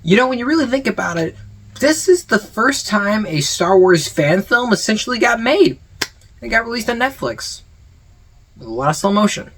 You know, when you really think about it, this is the first time a Star Wars fan film essentially got made. It got released on Netflix with a lot of slow motion.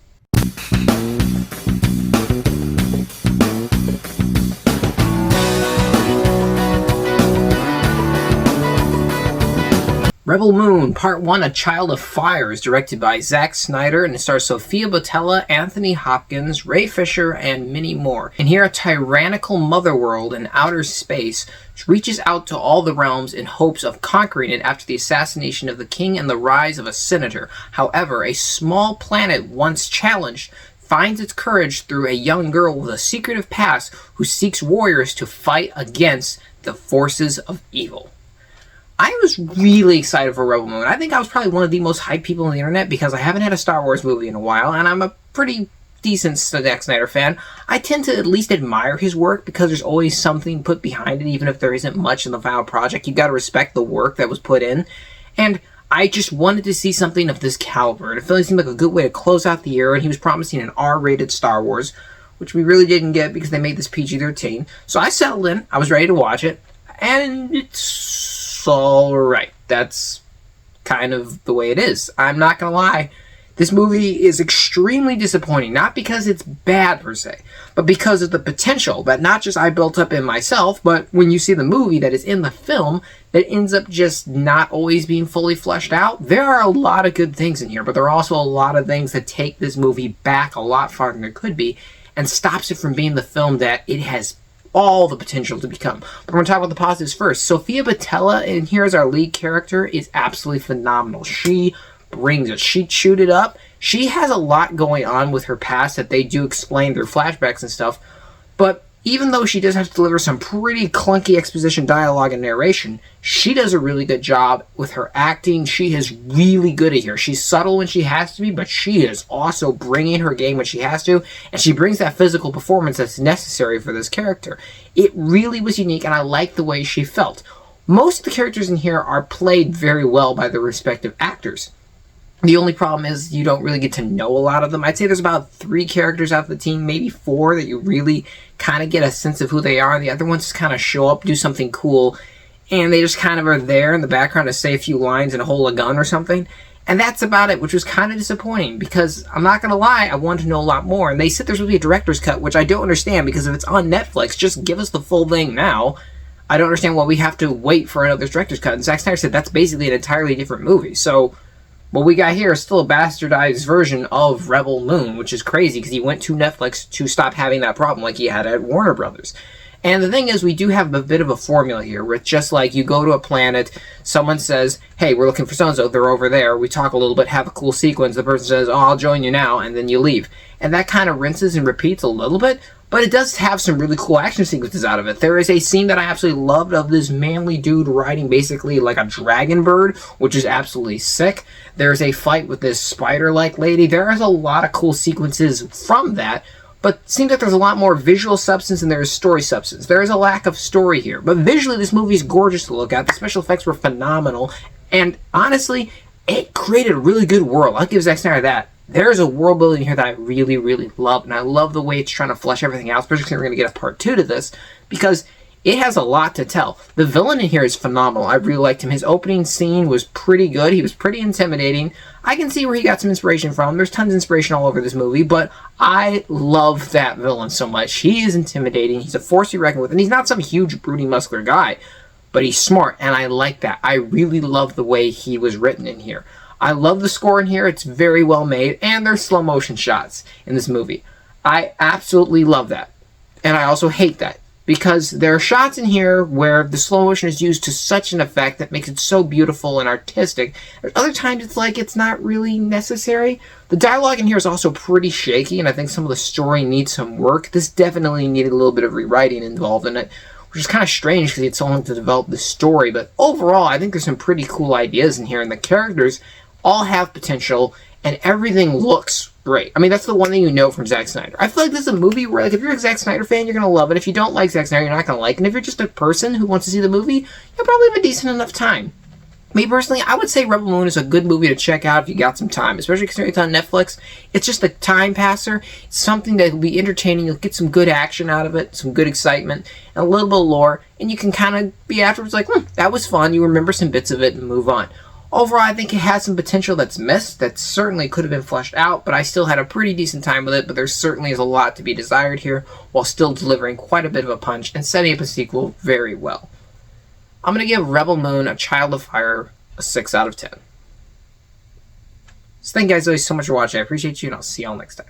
Rebel Moon, Part 1, A Child of Fire, is directed by Zack Snyder and it stars Sofia Boutella, Anthony Hopkins, Ray Fisher, and many more. And here, a tyrannical motherworld in outer space reaches out to all the realms in hopes of conquering it after the assassination of the king and the rise of a senator. However, a small planet once challenged finds its courage through a young girl with a secretive past who seeks warriors to fight against the forces of evil. I was really excited for Rebel Moon. I think I was probably one of the most hyped people on the internet because I haven't had a Star Wars movie in a while, and I'm a pretty decent Zack Snyder fan. I tend to at least admire his work because there's always something put behind it, even if there isn't much in the final project. You gotta respect the work that was put in, and I just wanted to see something of this caliber, and it really seemed like a good way to close out the year, and he was promising an R-rated Star Wars, which we really didn't get because they made this PG-13. So I settled in, I was ready to watch it, and it's alright. That's kind of the way it is. I'm not gonna lie. This movie is extremely disappointing, not because it's bad per se, but because of the potential that not just I built up in myself, but when you see the movie that is in the film that ends up just not always being fully fleshed out. There are a lot of good things in here, but there are also a lot of things that take this movie back a lot farther than it could be and stops it from being the film that it has all the potential to become. But we're going to talk about the positives first. Sofia Boutella, and here as our lead character, is absolutely phenomenal. She brings it. She chewed it up. She has a lot going on with her past that they do explain through flashbacks and stuff. But even though she does have to deliver some pretty clunky exposition dialogue and narration, she does a really good job with her acting. She is really good at here. She's subtle when she has to be, but she is also bringing her game when she has to, and she brings that physical performance that's necessary for this character. It really was unique, and I like the way she felt. Most of the characters in here are played very well by their respective actors. The only problem is you don't really get to know a lot of them. I'd say there's about 3 characters out of the team, maybe 4, that you really kind of get a sense of who they are. The other ones just kind of show up, do something cool, and they just kind of are there in the background to say a few lines and hold a gun or something. And that's about it, which was kind of disappointing because I'm not going to lie, I wanted to know a lot more. And they said there's going to be a director's cut, which I don't understand because if it's on Netflix, just give us the full thing now. I don't understand why we have to wait for another director's cut. And Zack Snyder said that's basically an entirely different movie. So what we got here is still a bastardized version of Rebel Moon, which is crazy because he went to Netflix to stop having that problem like he had at Warner Brothers. And the thing is, we do have a bit of a formula here, where it's just like you go to a planet, someone says, hey, we're looking for so-and-so, they're over there, we talk a little bit, have a cool sequence, the person says, oh, I'll join you now, and then you leave. And that kind of rinses and repeats a little bit, but it does have some really cool action sequences out of it. There is a scene that I absolutely loved of this manly dude riding basically like a dragon bird, which is absolutely sick. There's a fight with this spider-like lady. There is a lot of cool sequences from that, but it seems like there's a lot more visual substance than there is story substance. There is a lack of story here, but visually this movie is gorgeous to look at. The special effects were phenomenal, and honestly, it created a really good world. I'll give Zack Snyder that. There's a world building here that I really, really love, and I love the way it's trying to flesh everything out, especially since we're going to get a part 2 to this, because it has a lot to tell. The villain in here is phenomenal. I really liked him. His opening scene was pretty good. He was pretty intimidating. I can see where he got some inspiration from. There's tons of inspiration all over this movie, but I love that villain so much. He is intimidating. He's a force to be reckoned with, and he's not some huge, broody, muscular guy, but he's smart, and I like that. I really love the way he was written in here. I love the score in here. It's very well made, and there's slow motion shots in this movie. I absolutely love that, and I also hate that, because there are shots in here where the slow motion is used to such an effect that makes it so beautiful and artistic. There's other times it's like it's not really necessary. The dialogue in here is also pretty shaky, and I think some of the story needs some work. This definitely needed a little bit of rewriting involved in it, which is kind of strange because it's so long to develop the story. But overall, I think there's some pretty cool ideas in here, and the characters all have potential, and everything looks great. I mean, that's the one thing you know from Zack Snyder. I feel like this is a movie where, like, if you're a Zack Snyder fan, you're going to love it. If you don't like Zack Snyder, you're not going to like it. And if you're just a person who wants to see the movie, you'll probably have a decent enough time. Me personally, I would say Rebel Moon is a good movie to check out if you got some time, especially considering it's on Netflix. It's just a time passer. It's something that will be entertaining. You'll get some good action out of it, some good excitement, and a little bit of lore, and you can kind of be afterwards like, that was fun. You remember some bits of it and move on. Overall, I think it has some potential that's missed, that certainly could have been fleshed out, but I still had a pretty decent time with it, but there certainly is a lot to be desired here, while still delivering quite a bit of a punch and setting up a sequel very well. I'm going to give Rebel Moon, A Child of Fire, a 6 out of 10. So thank you guys always so much for watching. I appreciate you, and I'll see y'all next time.